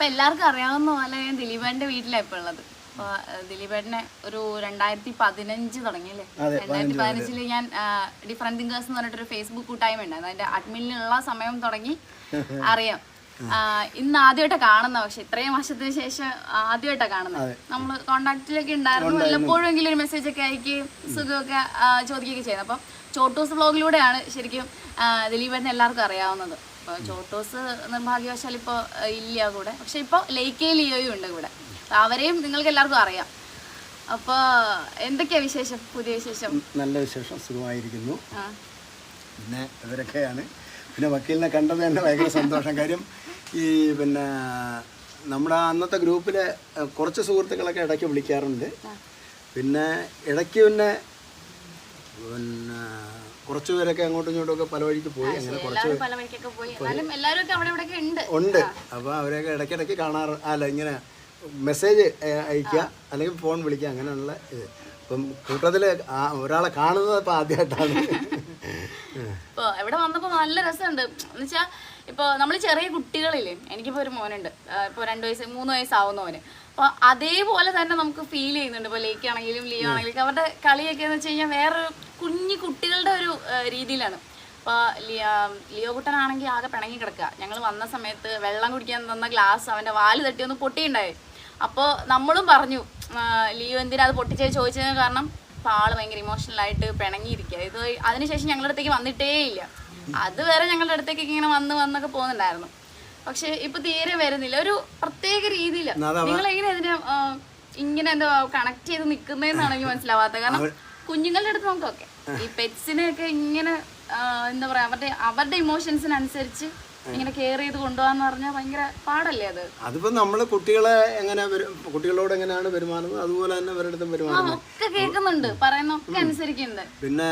ഇപ്പൊ എല്ലാവർക്കും അറിയാവുന്ന പോലെ ഞാൻ ദിലീപേട്ടന്റെ വീട്ടിലാണ് ഇപ്പൊ ഉള്ളത്. അപ്പൊ ദിലീപേട്ടനെ ഒരു 2015 തുടങ്ങിയല്ലേ, 2015 ഞാൻ ഡിഫറെന്റ് തിങ്കേഴ്സ് എന്ന് പറഞ്ഞിട്ടൊരു ഫേസ്ബുക്ക് കൂട്ടായ്മ ഉണ്ടായിരുന്നു. അതിന്റെ അഡ്മിനിലുള്ള സമയം തുടങ്ങി അറിയാം. ഇന്ന് ആദ്യമായിട്ടാണ് കാണുന്നത്, പക്ഷെ ഇത്രയും വർഷത്തിന് ശേഷം ആദ്യമായിട്ടാണ് കാണുന്നത്. നമ്മള് കോണ്ടാക്റ്റിലൊക്കെ ഉണ്ടായിരുന്നു, വല്ലപ്പോഴെങ്കിലും ഒരു മെസ്സേജ് ഒക്കെ അയക്കുകയും സുഖമൊക്കെ ചോദിക്കുകയൊക്കെ ചെയ്യുന്നത്. അപ്പം ചോട്ടൂസ് വ്ളോഗിലൂടെയാണ് ശരിക്കും ദിലീപേട്ടനെ എല്ലാവർക്കും അറിയാവുന്നത്. ഇപ്പോൾ ചോട്ടൂസ് നിർഭാഗ്യവശാൽ ഇപ്പോൾ ഇല്ല കൂടെ, പക്ഷെ ഇപ്പോൾ ലേക്കയിൽ ലിയോയും ഉണ്ട് കൂടെ. അവരെയും നിങ്ങൾക്ക് എല്ലാവർക്കും അറിയാം. അപ്പോൾ എന്തൊക്കെയാ വിശേഷം, പുതിയ വിശേഷം? നല്ല വിശേഷം, സുഖമായിരിക്കുന്നു. പിന്നെ ഇവരൊക്കെയാണ്. പിന്നെ വക്കീലിനെ കണ്ടത് തന്നെ ഭയങ്കര സന്തോഷം. കാര്യം ഈ പിന്നെ നമ്മുടെ അന്നത്തെ ഗ്രൂപ്പിലെ കുറച്ച് സുഹൃത്തുക്കളൊക്കെ ഇടയ്ക്ക് വിളിക്കാറുണ്ട്. പിന്നെ ഇടയ്ക്ക് പിന്നെ കുറച്ച് പേരൊക്കെ അങ്ങോട്ടും ഇങ്ങോട്ടും ഒക്കെ പല വഴിക്ക് പോയി. അങ്ങനെ കുറച്ച് ഉണ്ട്. അപ്പോൾ അവരെയൊക്കെ ഇടയ്ക്കിടയ്ക്ക് കാണാറ്, അല്ല ഇങ്ങനെ മെസ്സേജ് അയക്കുക അല്ലെങ്കിൽ ഫോൺ വിളിക്കുക, അങ്ങനെയുള്ള ഇത്. ഇപ്പം കൂട്ടത്തിൽ ഒരാളെ കാണുന്നത് ഇപ്പം ആദ്യമായിട്ടാണ്. ഇപ്പോൾ ഇവിടെ വന്നപ്പോൾ നല്ല രസമുണ്ട്. എന്ന് വെച്ചാൽ ഇപ്പോൾ നമ്മൾ ചെറിയ കുട്ടികളില്ലേ, എനിക്കിപ്പോൾ ഒരു മോനുണ്ട്, ഇപ്പോൾ 2 വയസ്സ് 3 വയസ്സാവുന്നവന്. അപ്പോൾ അതേപോലെ തന്നെ നമുക്ക് ഫീൽ ചെയ്യുന്നുണ്ട്. ഇപ്പോൾ ലേക്കാണെങ്കിലും ലിയോ ആണെങ്കിലും അവരുടെ കളിയൊക്കെ എന്ന് വെച്ച് കഴിഞ്ഞാൽ വേറൊരു കുഞ്ഞു കുട്ടികളുടെ ഒരു രീതിയിലാണ്. അപ്പോൾ ലിയോ കുട്ടനാണെങ്കിൽ ആകെ പിണങ്ങി കിടക്കുക. ഞങ്ങൾ വന്ന സമയത്ത് വെള്ളം കുടിക്കാൻ തന്ന ഗ്ലാസ് അവൻ്റെ വാല് തട്ടി ഒന്ന് പൊട്ടിയുണ്ടായി. അപ്പോൾ നമ്മളും പറഞ്ഞു ലിയോ എന്തിനാ അത് പൊട്ടിച്ചത് ചോദിച്ചതിന് കാരണം അപ്പോൾ ആള് ഭയങ്കര ഇമോഷണലായിട്ട് പിണങ്ങിയിരിക്കുക. ഇത് അതിനുശേഷം ഞങ്ങളുടെ അടുത്തേക്ക് വന്നിട്ടേ ഇല്ല. അതുവരെ ഞങ്ങളുടെ അടുത്തേക്ക് ഇങ്ങനെ വന്നൊക്കെ പോകുന്നുണ്ടായിരുന്നു. പക്ഷെ ഇപ്പൊ തീരെ വരുന്നില്ല, ഒരു പ്രത്യേക രീതിയില്ല. നിങ്ങൾ എങ്ങനെ അതിനെ ഇങ്ങനെ എന്താ കണക്ട് ചെയ്ത് നിൽക്കുന്നതെന്നാണ് എനിക്ക് മനസ്സിലാവാത്തത്. കാരണം കുഞ്ഞുങ്ങളുടെ അടുത്ത് നമുക്കൊക്കെ ഈ പെറ്റ്സിനെയൊക്കെ ഇങ്ങനെ എന്താ പറയാ, അവരുടെ ഇമോഷൻസിനനുസരിച്ച് ഇങ്ങനെ കെയർ ചെയ്ത് കൊണ്ടുപോകാന്ന് പറഞ്ഞാൽ ഭയങ്കര പാടല്ലേ അത്. അതിപ്പോ നമ്മള് കുട്ടികളെ എങ്ങനെ കുട്ടികളോട് എങ്ങനെയാണ് പെരുമാറുന്നത് അതുപോലെ തന്നെ അവരുടെ പെരുമാറുന്നത് ഒക്കെ കേൾക്കുന്നുണ്ട്, പറയുന്നൊക്കെ അനുസരിക്കുന്നുണ്ട്. പിന്നെ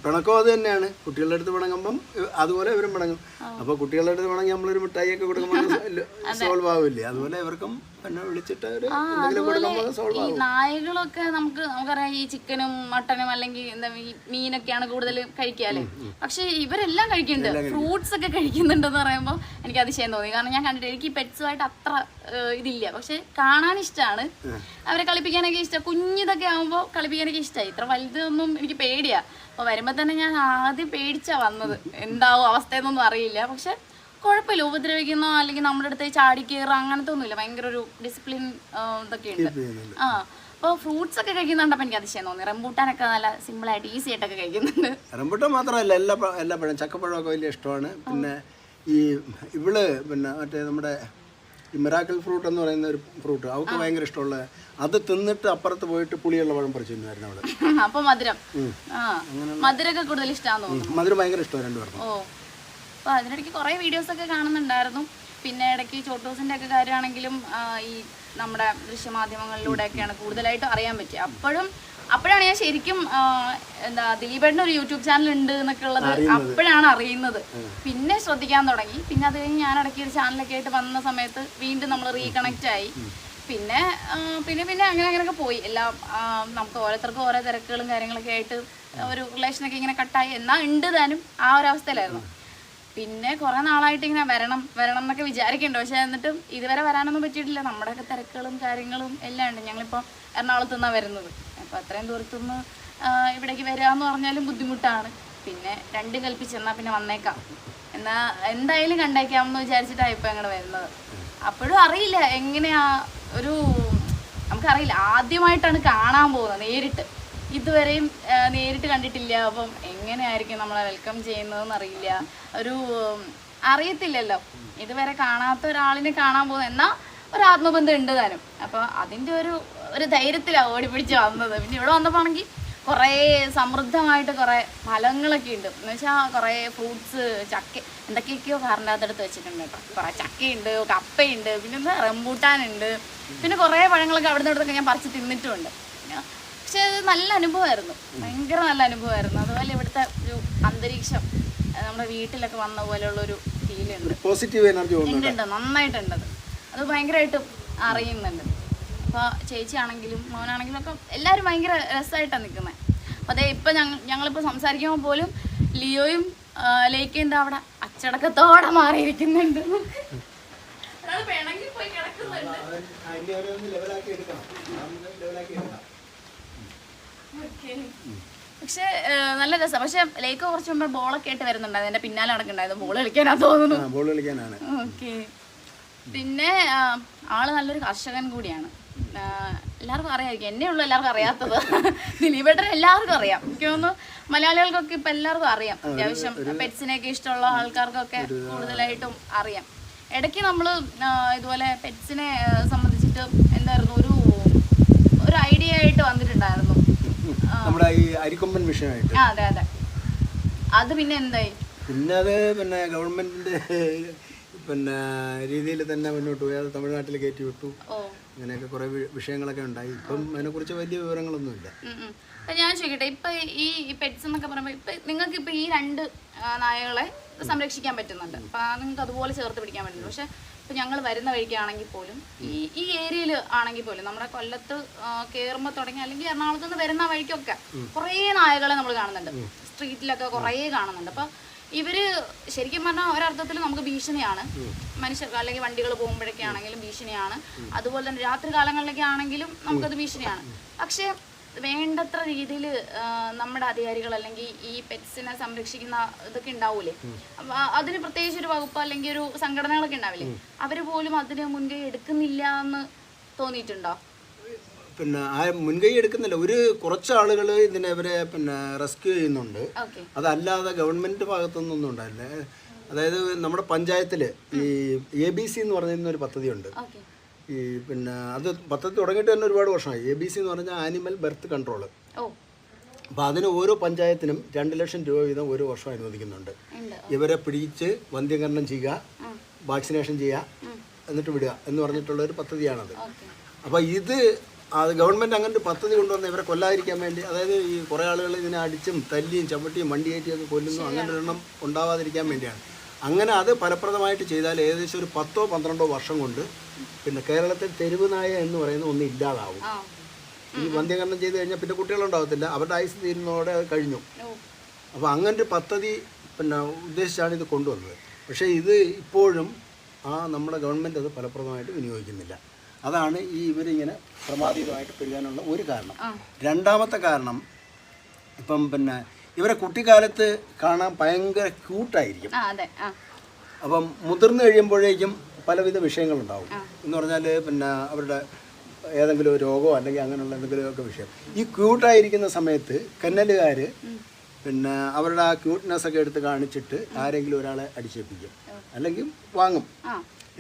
പിണക്കം അത് തന്നെയാണ്. കുട്ടികളുടെ അടുത്ത് പിണങ്ങുമ്പം അതുപോലെ ഇവരും പിണങ്ങും. അപ്പൊ കുട്ടികളുടെ അടുത്ത് പിണങ്ങി നമ്മളൊരു മിഠായി ഒക്കെ കൊടുക്കുമ്പോൾ സോൾവ് ആവില്ലേ, അതുപോലെ ഇവർക്കും പിന്നെ വിളിച്ചിട്ട് ഈ നായകളൊക്കെ നമുക്കറിയാം ഈ ചിക്കനും മട്ടനും അല്ലെങ്കിൽ എന്താ മീനൊക്കെയാണ് കൂടുതൽ കഴിക്കാല്ലേ. പക്ഷെ ഇവരെല്ലാം കഴിക്കുന്നുണ്ട്, ഫ്രൂട്ട്സ് ഒക്കെ കഴിക്കുന്നുണ്ടെന്ന് പറയുമ്പോൾ എനിക്ക് അതിശയം തോന്നി. കാരണം ഞാൻ കണ്ടിട്ട് എനിക്ക് ഈ പെറ്റ്സുമായിട്ട് അത്ര ഇതില്ല, പക്ഷെ കാണാൻ ഇഷ്ടമാണ്, അവരെ കളിപ്പിക്കാനൊക്കെ ഇഷ്ടം. കുഞ്ഞിതൊക്കെ ആകുമ്പോൾ കളിപ്പിക്കാനൊക്കെ ഇഷ്ടമായി. ഇത്ര വലുതൊന്നും എനിക്ക് പേടിയാ. അപ്പോൾ വരുമ്പോൾ തന്നെ ഞാൻ ആദ്യം പേടിച്ചാ വന്നത്, എന്താവും അവസ്ഥയെന്നൊന്നും അറിയില്ല. പക്ഷെ കുഴപ്പമില്ല, ഉപദ്രവിക്കുന്നോ അല്ലെങ്കിൽ നമ്മുടെ അടുത്ത് ചാടി കയറുക അങ്ങനത്തെ ഒന്നുമില്ല. ഭയങ്കര ഒരു ഡിസിപ്ലിൻ ഇതൊക്കെ ഉണ്ട്. അപ്പോൾ ഫ്രൂട്ട്സ് ഒക്കെ കഴിക്കുന്നുണ്ടപ്പോൾ എനിക്ക് അതിശയം തോന്നി. റംബൂട്ടാനൊക്കെ നല്ല സിമ്പിളായിട്ട് ഈസി ആയിട്ടൊക്കെ കഴിക്കുന്നുണ്ട്. റംബൂട്ടാൻ മാത്രമല്ല എല്ലാ പഴം, ചക്കപ്പഴമൊക്കെ വലിയ ഇഷ്ടമാണ്. പിന്നെ ഈ ഇവള് പിന്നെ മറ്റേ നമ്മുടെ ഈ മിറാക്കിൾ ഫ്രൂട്ട് എന്ന് പറയുന്ന ഒരു ഫ്രൂട്ട് അവൾക്ക് ഭയങ്കര ഇഷ്ടമുള്ള, അത് തിന്നിട്ട് അപ്പുറത്ത് പോയിട്ട് പുളിയുള്ള പഴം പറിച്ചു തിന്നുമായിരുന്നു അവിടെ. അപ്പോൾ മധുരമൊക്കെ കൂടുതൽ ഇഷ്ടമാണെന്ന് തോന്നുന്നു. മധുരം ഭയങ്കര ഇഷ്ടമാണ് രണ്ടുപേർക്കും. അപ്പോൾ അതിനിടയ്ക്ക് കുറേ വീഡിയോസൊക്കെ കാണുന്നുണ്ടായിരുന്നു. പിന്നെ ഇടയ്ക്ക് ചോട്ടൂസിൻ്റെ ഒക്കെ കാര്യമാണെങ്കിലും ഈ നമ്മുടെ ദൃശ്യമാധ്യമങ്ങളിലൂടെയൊക്കെയാണ് കൂടുതലായിട്ടും അറിയാൻ പറ്റുക. അപ്പോഴാണ് ഞാൻ ശരിക്കും എന്താ ദിലീപേട്ടൻ്റെ ഒരു യൂട്യൂബ് ചാനൽ ഉണ്ട് എന്നൊക്കെ ഉള്ളത് അപ്പോഴാണ് അറിയുന്നത്. പിന്നെ ശ്രദ്ധിക്കാൻ തുടങ്ങി. പിന്നെ അത് കഴിഞ്ഞ് ഞാൻ ഇടയ്ക്ക് ഒരു ചാനലൊക്കെ ആയിട്ട് വന്ന സമയത്ത് വീണ്ടും നമ്മൾ റീകണക്റ്റ് ആയി. പിന്നെ അങ്ങനെയൊക്കെ പോയി. എല്ലാം നമുക്ക് ഓരോരുത്തർക്കും ഓരോ തിരക്കുകളും കാര്യങ്ങളൊക്കെ ആയിട്ട് ഒരു റിലേഷനൊക്കെ ഇങ്ങനെ കട്ടായി. എന്നാൽ ഉണ്ട് താനും ആ ഒരു അവസ്ഥയിലായിരുന്നു. പിന്നെ കുറേ നാളായിട്ട് ഇങ്ങനെ വരണം എന്നൊക്കെ വിചാരിക്കുന്നുണ്ട്. പക്ഷെ എന്നിട്ടും ഇതുവരെ വരാനൊന്നും പറ്റിയിട്ടില്ല. നമ്മുടെയൊക്കെ തിരക്കുകളും കാര്യങ്ങളും എല്ലാം ഉണ്ട്. ഞങ്ങളിപ്പോൾ എറണാകുളത്തു നിന്നാണ് വരുന്നത്. അപ്പോൾ അത്രയും ദൂരത്തുനിന്ന് ഇവിടേക്ക് വരികയെന്ന് പറഞ്ഞാലും ബുദ്ധിമുട്ടാണ്. പിന്നെ രണ്ടും കൽപ്പിച്ചെന്നാൽ പിന്നെ വന്നേക്കാം, എന്നാൽ എന്തായാലും കണ്ടേക്കാമെന്ന് വിചാരിച്ചിട്ടാണ് ഇപ്പോൾ ഞങ്ങൾ വരുന്നത്. അപ്പോഴും അറിയില്ല എങ്ങനെയാ നമുക്കറിയില്ല. ആദ്യമായിട്ടാണ് കാണാൻ പോകുന്നത് നേരിട്ട്. ഇതുവരെയും നേരിട്ട് കണ്ടിട്ടില്ല. അപ്പം എങ്ങനെയായിരിക്കും നമ്മളെ വെൽക്കം ചെയ്യുന്നതെന്ന് അറിയില്ല, അറിയത്തില്ലല്ലോ. ഇതുവരെ കാണാത്ത ഒരാളിനെ കാണാൻ പോകുന്നത്, എന്നാൽ ഒരു ആത്മബന്ധം ഉണ്ട് താനും. അപ്പോൾ അതിൻ്റെ ഒരു ധൈര്യത്തിലാണ് ഓടിപ്പിടിച്ച് വന്നത്. പിന്നെ ഇവിടെ വന്നപ്പോൾ ആണെങ്കിൽ കുറേ സമൃദ്ധമായിട്ട് കുറേ ഫലങ്ങളൊക്കെ ഉണ്ട്. എന്ന് വെച്ചാൽ കുറേ ഫ്രൂട്ട്സ്, ചക്ക, എന്തൊക്കെയൊക്കെയോ കാറിൻ്റെ അകത്തെടുത്ത് വെച്ചിട്ടുണ്ട് കേട്ടോ. കുറേ ചക്കയുണ്ട്, കപ്പയുണ്ട്, പിന്നെ റംബൂട്ടാനുണ്ട്, പിന്നെ കുറേ പഴങ്ങളൊക്കെ അവിടെ നിന്നൊക്കെ ഞാൻ പറിച്ച് തിന്നിട്ടുമുണ്ട്. പക്ഷെ അത് നല്ല അനുഭവമായിരുന്നു, ഭയങ്കര നല്ല അനുഭവമായിരുന്നു. അതുപോലെ ഇവിടുത്തെ ഒരു അന്തരീക്ഷം നമ്മുടെ വീട്ടിലൊക്കെ വന്ന പോലെയുള്ളൊരു ഫീലുണ്ട്, പോസിറ്റീവ് എനർജി ഉണ്ട്, നന്നായിട്ടുണ്ട്. അത് ഭയങ്കരമായിട്ട് അറിയുന്നുണ്ട്. അപ്പോൾ ചേച്ചിയാണെങ്കിലും മോനാണെങ്കിലും ഒക്കെ എല്ലാവരും ഭയങ്കര രസമായിട്ടാണ് നിൽക്കുന്നത്. അപ്പോൾ അതേ ഇപ്പം ഞങ്ങളിപ്പോൾ സംസാരിക്കുമ്പോൾ പോലും ലിയോയും ലേക്കും എന്താ അവിടെ അച്ചടക്കത്തോടെ മാറിയിരിക്കുന്നുണ്ട്. ഒരാൾ പിണങ്ങി പോയി പക്ഷെ നല്ല രസം. പക്ഷെ ലേക്ക് കുറച്ച് മുമ്പ് ബോളൊക്കെ ആയിട്ട് വരുന്നുണ്ടായിരുന്നു, എന്റെ പിന്നാലെ നടക്കണ്ടായിരുന്നു. ബോൾ കളിക്കാനാ തോന്നുന്നു. ബോൾ കളിക്കാനാണ്. ഓക്കെ. പിന്നെ ആള് നല്ലൊരു കർഷകൻ കൂടിയാണ്. എല്ലാവർക്കും അറിയാമായിരിക്കും, എന്നെ ഉള്ളു എല്ലാവർക്കും അറിയാത്തത്. ദിലീപേട്ടൻ എല്ലാവർക്കും അറിയാം. എനിക്ക് തോന്നുന്നു മലയാളികൾക്കൊക്കെ ഇപ്പൊ എല്ലാവർക്കും അറിയാം. അത്യാവശ്യം പെറ്റ്സിനെയൊക്കെ ഇഷ്ടമുള്ള ആൾക്കാർക്കൊക്കെ കൂടുതലായിട്ടും അറിയാം. ഇടയ്ക്ക് നമ്മള് ഇതുപോലെ പെറ്റ്സിനെ സംബന്ധിച്ചിട്ട് എന്തായിരുന്നു ഒരു ഐഡിയ ആയിട്ട് വന്നിട്ടുണ്ടായിരുന്നു, നമ്മുടെ ഈ അരിക്കൊമ്പൻ വിഷയമായിട്ട്. അതെ അതെ. അത് പിന്നെ എന്തായി? പിന്നെ അത് പിന്നെ ഗവൺമെന്റിന്റെ പിന്നെ രീതിയിൽ തന്നെ മുന്നോട്ട് പോയി. അത് തമിഴ്നാട്ടിൽ കയറ്റി വിട്ടു. അങ്ങനെയൊക്കെ കുറെ വിഷയങ്ങളൊക്കെ ഉണ്ടായി. ഇപ്പം അതിനെക്കുറിച്ച് വലിയ വിവരങ്ങളൊന്നുമില്ല. ഞാൻ ചോദിക്കട്ടെ, ഇപ്പൊ ഈ പെറ്റ്സ് എന്നൊക്കെ പറയുമ്പോൾ ഇപ്പൊ നിങ്ങൾക്ക് ഇപ്പൊ ഈ 2 നായകളെ സംരക്ഷിക്കാൻ പറ്റുന്നുണ്ട്, അപ്പൊ നിങ്ങൾക്ക് അതുപോലെ ചേർത്ത് പിടിക്കാൻ പറ്റുന്നുണ്ട്. പക്ഷെ ഇപ്പൊ ഞങ്ങൾ വരുന്ന വഴിക്കാണെങ്കിൽ പോലും ഈ ഏരിയയിൽ ആണെങ്കിൽ പോലും നമ്മുടെ കൊല്ലത്ത് കയറുമ്പോൾ തുടങ്ങി അല്ലെങ്കിൽ എറണാകുളത്ത് നിന്ന് വരുന്ന വഴിക്കൊക്കെ കുറേ നായകളെ നമ്മൾ കാണുന്നുണ്ട്. സ്ട്രീറ്റിലൊക്കെ കുറേ കാണുന്നുണ്ട്. അപ്പൊ ഇവര് ശരിക്കും പറഞ്ഞാൽ ഒരർത്ഥത്തിൽ നമുക്ക് ഭീഷണിയാണ്. മനുഷ്യർക്ക് അല്ലെങ്കിൽ വണ്ടികൾ പോകുമ്പോഴൊക്കെ ആണെങ്കിലും ഭീഷണിയാണ്. അതുപോലെ തന്നെ രാത്രി കാലങ്ങളിലൊക്കെ ആണെങ്കിലും നമുക്കത് ഭീഷണിയാണ്. പക്ഷെ വേണ്ടത്ര രീതിയിൽ നമ്മുടെ അധികാരികൾ അല്ലെങ്കിൽ ഈ പെറ്റ്സിനെ സംരക്ഷിക്കുന്ന ഇതൊക്കെ ഉണ്ടാവൂലേ, അപ്പൊ അതിന് പ്രത്യേകിച്ച് ഒരു വകുപ്പ് അല്ലെങ്കിൽ ഒരു സംഘടനകളൊക്കെ ഉണ്ടാവില്ലേ, അവര് പോലും അതിന് മുൻകൈ എടുക്കുന്നില്ല എന്ന് തോന്നിയിട്ടുണ്ടോ? പിന്നെ ആ മുൻകൈ എടുക്കുന്നില്ല. കുറച്ച് ആളുകൾ ഇവരെ പിന്നെ റെസ്ക്യൂ ചെയ്യുന്നുണ്ട്. അതല്ലാതെ ഗവൺമെന്റ് ഭാഗത്തുനിന്നൊന്നും ഉണ്ടായില്ല. അതായത് നമ്മുടെ പഞ്ചായത്തിൽ ഈ ABC എന്ന് പറയുന്ന ഒരു പദ്ധതിയുണ്ട്. ഈ പിന്നെ അത് പദ്ധതി തുടങ്ങിയിട്ട് തന്നെ ഒരുപാട് വർഷമായി. ABC എന്ന് പറഞ്ഞാൽ ആനിമൽ ബർത്ത് കൺട്രോൾ. അപ്പോൾ അതിന് ഓരോ പഞ്ചായത്തിനും 2 ലക്ഷം രൂപ വീതം ഒരു വർഷം അനുവദിക്കുന്നുണ്ട്. ഇവരെ പിടിച്ച് വന്ധ്യകരണം ചെയ്യുക, വാക്സിനേഷൻ ചെയ്യുക, എന്നിട്ട് വിടുക എന്ന് പറഞ്ഞിട്ടുള്ള ഒരു പദ്ധതിയാണത്. അപ്പോൾ അത് ഗവൺമെൻറ് അങ്ങനെ ഒരു പദ്ധതി കൊണ്ടുവന്ന് ഇവരെ കൊല്ലാതിരിക്കാൻ വേണ്ടി, അതായത് ഈ കുറേ ആളുകൾ ഇതിനെ അടിച്ചും തല്ലിയും ചവിട്ടിയും വണ്ടിയേറ്റിയൊക്കെ കൊല്ലുന്നു, അങ്ങനെ ഒരെണ്ണം ഉണ്ടാവാതിരിക്കാൻ വേണ്ടിയാണ്. അങ്ങനെ അത് ഫലപ്രദമായിട്ട് ചെയ്താൽ ഏകദേശം ഒരു 10-12 വർഷം കൊണ്ട് പിന്നെ കേരളത്തിൽ തെരുവ് നായ എന്ന് പറയുന്ന ഒന്നും ഇല്ലാതാവും. ഈ വന്ധ്യകരണം ചെയ്ത് കഴിഞ്ഞാൽ പിന്നെ കുട്ടികളുണ്ടാവത്തില്ല, അവരുടെ ആയുസ് തീരുന്നതോടെ അത് കഴിഞ്ഞു. അപ്പോൾ അങ്ങനൊരു പദ്ധതി പിന്നെ ഉദ്ദേശിച്ചാണ് ഇത് കൊണ്ടുവന്നത്. പക്ഷേ ഇത് ഇപ്പോഴും നമ്മുടെ ഗവൺമെൻറ് അത് ഫലപ്രദമായിട്ട് വിനിയോഗിക്കുന്നില്ല. അതാണ് ഇവരിങ്ങനെ പ്രമാദിതമായിട്ട് പെരുകാനുള്ള ഒരു കാരണം. രണ്ടാമത്തെ കാരണം, ഇപ്പം പിന്നെ ഇവരെ കുട്ടിക്കാലത്ത് കാണാൻ ഭയങ്കര ക്യൂട്ടായിരിക്കും. അപ്പം മുതിർന്നു കഴിയുമ്പോഴേക്കും പലവിധ വിഷയങ്ങളുണ്ടാവും. എന്ന് പറഞ്ഞാൽ പിന്നെ അവരുടെ ഏതെങ്കിലും ഒരു രോഗമോ അല്ലെങ്കിൽ അങ്ങനെയുള്ള എന്തെങ്കിലുമൊക്കെ വിഷയം. ഈ ക്യൂട്ടായിരിക്കുന്ന സമയത്ത് കന്നലുകാർ പിന്നെ അവരുടെ ആ ക്യൂട്ട്നെസ് ഒക്കെ എടുത്ത് കാണിച്ചിട്ട് ആരെങ്കിലും ഒരാളെ അടിച്ചേൽപ്പിക്കും, അല്ലെങ്കിൽ വാങ്ങും.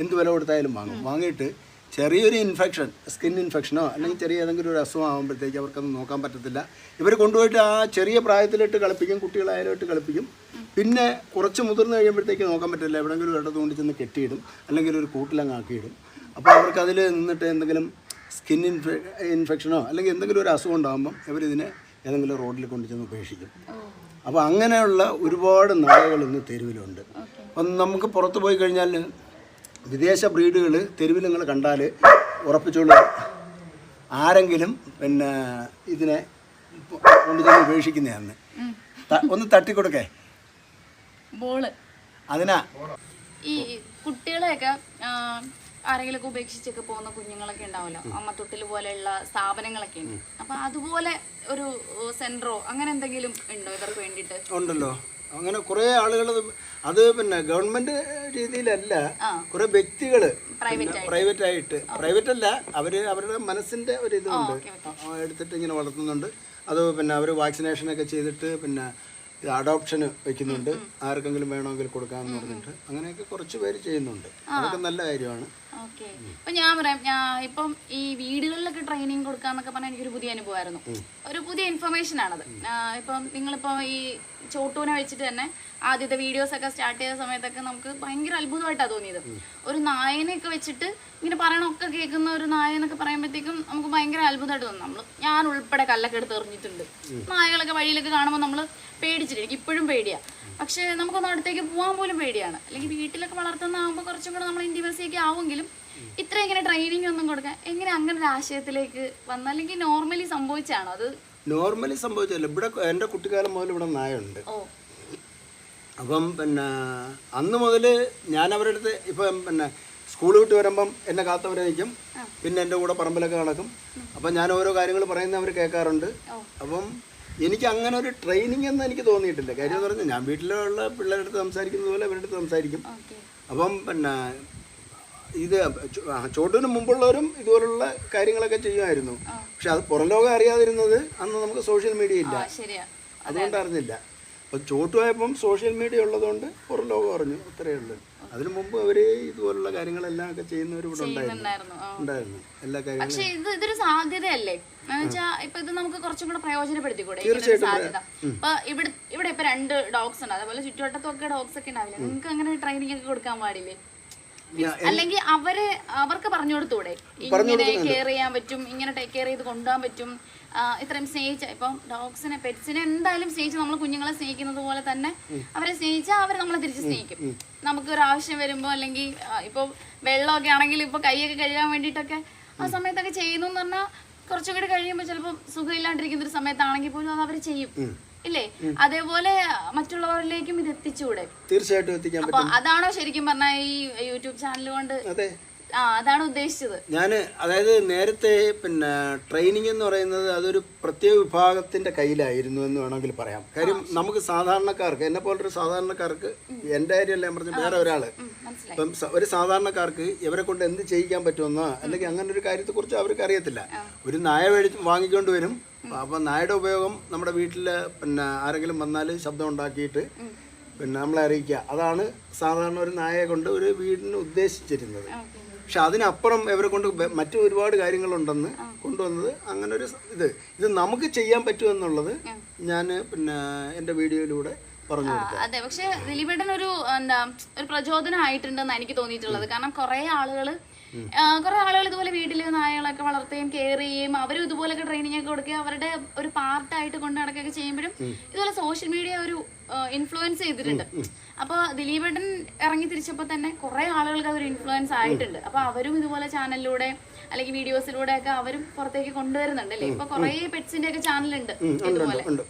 എന്ത് വില കൊടുത്തായാലും വാങ്ങിയിട്ട് ചെറിയൊരു ഇൻഫെക്ഷൻ, സ്കിൻ ഇൻഫെക്ഷനോ അല്ലെങ്കിൽ ചെറിയ ഏതെങ്കിലും ഒരു അസുഖം ആകുമ്പോഴത്തേക്ക് അവർക്കൊന്നും നോക്കാൻ പറ്റത്തില്ല. ഇവർ കൊണ്ടുപോയിട്ട് ആ ചെറിയ പ്രായത്തിലിട്ട് കളിപ്പിക്കും, കുട്ടികളായാലും ഇട്ട് കളിപ്പിക്കും. പിന്നെ കുറച്ച് മുതിർന്ന് കഴിയുമ്പോഴത്തേക്ക് നോക്കാൻ പറ്റില്ല, എവിടെയെങ്കിലും ഇടത്ത് കൊണ്ട് ചെന്ന് കെട്ടിയിടും, അല്ലെങ്കിൽ ഒരു കൂട്ടിലങ്ങാക്കിയിടും. അപ്പോൾ അവർക്ക് അതിൽ നിന്നിട്ട് എന്തെങ്കിലും സ്കിൻ ഇൻഫെക്ഷനോ അല്ലെങ്കിൽ എന്തെങ്കിലും ഒരു അസുഖം ഉണ്ടാകുമ്പം ഇവരിതിനെ ഏതെങ്കിലും റോഡിൽ കൊണ്ട് ചെന്ന് ഉപേക്ഷിക്കും. അപ്പോൾ അങ്ങനെയുള്ള ഒരുപാട് നായകൾ ഇന്ന് തെരുവിലുണ്ട്. അപ്പം നമുക്ക് പുറത്ത് പോയി കഴിഞ്ഞാൽ വിദേശ ബ്രീഡുകൾ തെരുവിൽ നിങ്ങൾ കണ്ടാൽ ഉറപ്പിച്ചോളൂ, ആരെങ്കിലും പിന്നെ ഇതിനെ കൊണ്ടുചെന്ന് ഉപേക്ഷിക്കുന്നതാണ്. ഒന്ന് തട്ടിക്കൊടുക്കേ ബോള്. അതിനാ ഈ കുട്ടികളെയൊക്കെ ആരെങ്കിലുമൊക്കെ ഉപേക്ഷിച്ചൊക്കെ പോകുന്ന കുഞ്ഞുങ്ങളൊക്കെ ഉണ്ടാവുമല്ലോ, അമ്മത്തൊട്ടിൽ പോലെയുള്ള സ്ഥാപനങ്ങളൊക്കെ ഉണ്ട്. അപ്പൊ അതുപോലെ ഒരു സെന്ററോ അങ്ങനെ എന്തെങ്കിലും ഉണ്ടോ ഇവർക്ക് വേണ്ടിയിട്ട്? ഉണ്ടല്ലോ, അങ്ങനെ കുറേ ആളുകൾ. അത് പിന്നെ ഗവൺമെന്റ് രീതിയിലല്ല, കുറെ വ്യക്തികൾ പ്രൈവറ്റ് ആയിട്ട്, പ്രൈവറ്റ് അല്ല, അവരുടെ മനസ്സിന്റെ ഒരു ഇതുണ്ട്, എടുത്തിട്ട് ഇങ്ങനെ വളർത്തുന്നുണ്ട്. അത് പിന്നെ അവർ വാക്സിനേഷനൊക്കെ ചെയ്തിട്ട് പിന്നെ അഡോപ്ഷന് വെക്കുന്നുണ്ട്, ആർക്കെങ്കിലും വേണമെങ്കിൽ കൊടുക്കാമെന്ന് പറഞ്ഞിട്ട് അങ്ങനെയൊക്കെ കുറച്ച് പേര് ചെയ്യുന്നുണ്ട്. അതൊക്കെ നല്ല കാര്യമാണ്. ഓക്കെ. ഇപ്പൊ ഞാൻ പറയാം, ഇപ്പം ഈ വീടുകളിലൊക്കെ ട്രെയിനിങ് കൊടുക്കാന്നൊക്കെ പറഞ്ഞാൽ എനിക്കൊരു പുതിയ അനുഭവമായിരുന്നു, ഒരു പുതിയ ഇൻഫർമേഷൻ ആണത്. ഇപ്പം നിങ്ങളിപ്പോൾ ഈ ചോട്ടൂനെ വെച്ചിട്ട് തന്നെ ആദ്യത്തെ വീഡിയോസ് ഒക്കെ സ്റ്റാർട്ട് ചെയ്ത സമയത്തൊക്കെ നമുക്ക് ഭയങ്കര അത്ഭുതമായിട്ടാണ് തോന്നിയത്. ഒരു നായനെയൊക്കെ വെച്ചിട്ട് ഇങ്ങനെ പറയണമൊക്കെ കേൾക്കുന്ന ഒരു നായ എന്നൊക്കെ പറയുമ്പോഴത്തേക്കും നമുക്ക് ഭയങ്കര അത്ഭുതമായിട്ട് തോന്നും. ഞാൻ ഉൾപ്പെടെ കല്ലൊക്കെ എടുത്ത് എറിഞ്ഞിട്ടുണ്ട്. നായകളൊക്കെ വഴിയിലൊക്കെ കാണുമ്പോൾ നമ്മൾ പേടിച്ചിട്ട്, എനിക്ക് ഇപ്പോഴും പേടിയാണ്. പക്ഷെ നമുക്കൊന്നും അടുത്തേക്ക് പോകാൻ പോലും പേടിയാണ്. അല്ലെങ്കിൽ വീട്ടിലൊക്കെ വളർത്തുന്നതാകുമ്പോൾ കുറച്ചും കൂടെ നമ്മൾ ഇൻറ്റിമസിയൊക്കെ ആവുമെങ്കിലും ഇത്ര ഇങ്ങനെ ട്രെയിനിങ് ഒന്നും കൊടുക്കാൻ എങ്ങനെ അങ്ങനെ ഒരു ആശയത്തിലേക്ക് വന്ന, അല്ലെങ്കിൽ നോർമലി സംഭവിച്ചാണോ? അത് നോർമലി സംഭവിച്ചല്ല. ഇവിടെ എൻ്റെ കുട്ടിക്കാലം മുതൽ ഇവിടെ നായുണ്ട്. അപ്പം പിന്നെ അന്ന് മുതൽ ഞാൻ അവരുടെ അടുത്ത് ഇപ്പം പിന്നെ സ്കൂൾ വിട്ട് വരുമ്പം എന്നെ കാത്തവരെ നിൽക്കും, പിന്നെ എൻ്റെ കൂടെ പറമ്പിലൊക്കെ നടക്കും. അപ്പം ഞാൻ ഓരോ കാര്യങ്ങൾ പറയുന്നത് അവർ കേൾക്കാറുണ്ട്. അപ്പം എനിക്ക് അങ്ങനെ ഒരു ട്രെയിനിങ് എന്ന് എനിക്ക് തോന്നിയിട്ടില്ല. കാര്യം എന്ന് പറഞ്ഞാൽ ഞാൻ വീട്ടിലുള്ള പിള്ളേരുടെ അടുത്ത് സംസാരിക്കുന്നത് പോലെ അവരുടെ അടുത്ത് സംസാരിക്കും. അപ്പം പിന്നെ ഇത് ചോട്ടിന് മുമ്പുള്ളവരും ഇതുപോലുള്ള കാര്യങ്ങളൊക്കെ ചെയ്യുമായിരുന്നു. പക്ഷെ അത് പുറം ലോകം അറിയാതിരുന്നത് അന്ന് നമുക്ക് സോഷ്യൽ മീഡിയ ഇല്ല, അതുകൊണ്ട് അറിഞ്ഞില്ല. അപ്പം ചോട്ടുമായപ്പം സോഷ്യൽ മീഡിയ ഉള്ളതുകൊണ്ട് പുറം ലോകം അറിഞ്ഞു, അത്രയേ ഉള്ളൂ. അതിനു മുമ്പ് അവര് ഇതുപോലുള്ള കാര്യങ്ങളെല്ലാം ഒക്കെ ചെയ്യുന്നവർ ഇവിടെ ഉണ്ടായിരുന്നു എല്ലാ കാര്യങ്ങളും. പക്ഷേ ഇതൊരു സാധ്യതയല്ലേ എന്ന് വെച്ചാൽ ഇപ്പൊ ഇത് നമുക്ക് കുറച്ചും കൂടെ പ്രയോജനപ്പെടുത്തിക്കൂടെ സാധ്യത? ഇപ്പൊ ഇവിടെ ഇപ്പൊ 2 ഡോഗ്സ് ഉണ്ട്, അതേപോലെ ചുറ്റുവട്ടത്തൊക്കെ ഡോഗ്സ് ഒക്കെ ഉണ്ടാവില്ല, നിങ്ങൾക്ക് അങ്ങനെ ട്രെയിനിങ് ഒക്കെ കൊടുക്കാൻ പാടില്ലേ? അല്ലെങ്കിൽ അവർക്ക് പറഞ്ഞു കൊടുത്തൂടെ ഇങ്ങനെ കെയർ ചെയ്യാൻ പറ്റും, ഇങ്ങനെ ടേക്ക് കെയർ ചെയ്ത് കൊണ്ടുപോകാൻ പറ്റും, ഇത്രയും സ്നേഹിച്ച ഇപ്പം ഡോഗ്സിനെ പെറ്റ്സിനെ എന്തായാലും സ്നേഹിച്ച് നമ്മൾ കുഞ്ഞുങ്ങളെ സ്നേഹിക്കുന്നത് പോലെ തന്നെ അവരെ സ്നേഹിച്ചാൽ അവർ നമ്മളെ തിരിച്ച് സ്നേഹിക്കും. നമുക്ക് ഒരു ആവശ്യം വരുമ്പോൾ അല്ലെങ്കിൽ ഇപ്പൊ വെള്ളമൊക്കെ ആണെങ്കിൽ ഇപ്പൊ കൈയൊക്കെ കഴുകാൻ വേണ്ടിയിട്ടൊക്കെ ആ സമയത്തൊക്കെ ചെയ്യുന്നു എന്ന് പറഞ്ഞാൽ കുറച്ചും കൂടി കഴിയുമ്പോൾ ചിലപ്പോൾ സുഖമില്ലാണ്ടിരിക്കുന്ന ഒരു സമയത്താണെങ്കിൽ പോലും അത് അവർ ചെയ്യും ഇല്ലേ? അതേപോലെ മറ്റുള്ളവരിലേക്കും ഇത് എത്തിച്ചുകൂടെ? തീർച്ചയായിട്ടും എത്തിക്കാൻ പറ്റും. അപ്പൊ അതാണോ ശരിക്കും പറഞ്ഞാൽ ഈ യൂട്യൂബ് ചാനൽ കൊണ്ട്? അതാണ് ഉദ്ദേശിച്ചത് ഞാൻ. അതായത് നേരത്തെ പിന്നെ ട്രെയിനിങ് എന്ന് പറയുന്നത് അതൊരു പ്രത്യേക വിഭാഗത്തിന്റെ കയ്യിലായിരുന്നു എന്ന് വേണമെങ്കിൽ പറയാം. കാര്യം നമുക്ക് സാധാരണക്കാർക്ക്, എന്നെ പോലൊരു സാധാരണക്കാർക്ക്, എൻ്റെ കാര്യമല്ല ഞാൻ പറഞ്ഞു, വേറെ ഒരാള് ഇപ്പം ഒരു സാധാരണക്കാർക്ക് ഇവരെ കൊണ്ട് എന്ത് ചെയ്യിക്കാൻ പറ്റുമെന്നോ അല്ലെങ്കിൽ അങ്ങനെ ഒരു കാര്യത്തെക്കുറിച്ച് അവർക്ക് അറിയത്തില്ല. ഒരു നായ വാങ്ങിക്കൊണ്ട് വരും, അപ്പം നായയുടെ ഉപയോഗം നമ്മുടെ വീട്ടിൽ പിന്നെ ആരെങ്കിലും വന്നാൽ ശബ്ദം ഉണ്ടാക്കിയിട്ട് പിന്നെ നമ്മളെ അറിയിക്കുക, അതാണ് സാധാരണ ഒരു നായയെ കൊണ്ട് ഒരു വീടിന് ഉദ്ദേശിച്ചിരുന്നത്. പക്ഷെ അതിനപ്പുറം ഇവരെ കൊണ്ട് മറ്റു ഒരുപാട് കാര്യങ്ങളുണ്ടെന്ന് കൊണ്ടുവന്നത്. അങ്ങനെ ഒരു ഇത് നമുക്ക് ചെയ്യാൻ പറ്റുമെന്നുള്ളത് ഞാൻ പിന്നെ എൻ്റെ വീഡിയോയിലൂടെ പറഞ്ഞു കൊടുത്തു. അതെ, പക്ഷെ ദിലീപേട്ടൻ ഒരു പ്രചോദനം ആയിട്ടുണ്ടെന്ന് എനിക്ക് തോന്നിയിട്ടുള്ളത്. കാരണം കുറെ ആളുകൾ ഇതുപോലെ വീട്ടിൽ നായകളൊക്കെ വളർത്തുകയും കെയർ ചെയ്യുകയും അവരും ഇതുപോലൊക്കെ ട്രെയിനിങ് ഒക്കെ കൊടുക്കുകയും അവരുടെ ഒരു പാർട്ടായിട്ട് കൊണ്ടു നടക്കുകയൊക്കെ ചെയ്യുമ്പോഴും ഇതുപോലെ സോഷ്യൽ മീഡിയ ഒരു ഇൻഫ്ലുവൻസ് ചെയ്തിട്ടുണ്ട്. അപ്പൊ ദിലീപേട്ടൻ ഇറങ്ങി തിരിച്ചപ്പോ തന്നെ കുറെ ആളുകൾക്ക് അതൊരു ഇൻഫ്ലുവൻസ് ആയിട്ടുണ്ട്. അപ്പൊ അവരും ഇതുപോലെ ചാനലിലൂടെ അല്ലെങ്കിൽ വീഡിയോസിലൂടെ ഒക്കെ അവരും പുറത്തേക്ക് കൊണ്ടുവരുന്നുണ്ട് അല്ലേ? ഇപ്പൊ കുറെ പെറ്റ്സിന്റെ ഒക്കെ ചാനലുണ്ട് ഇതുപോലെ.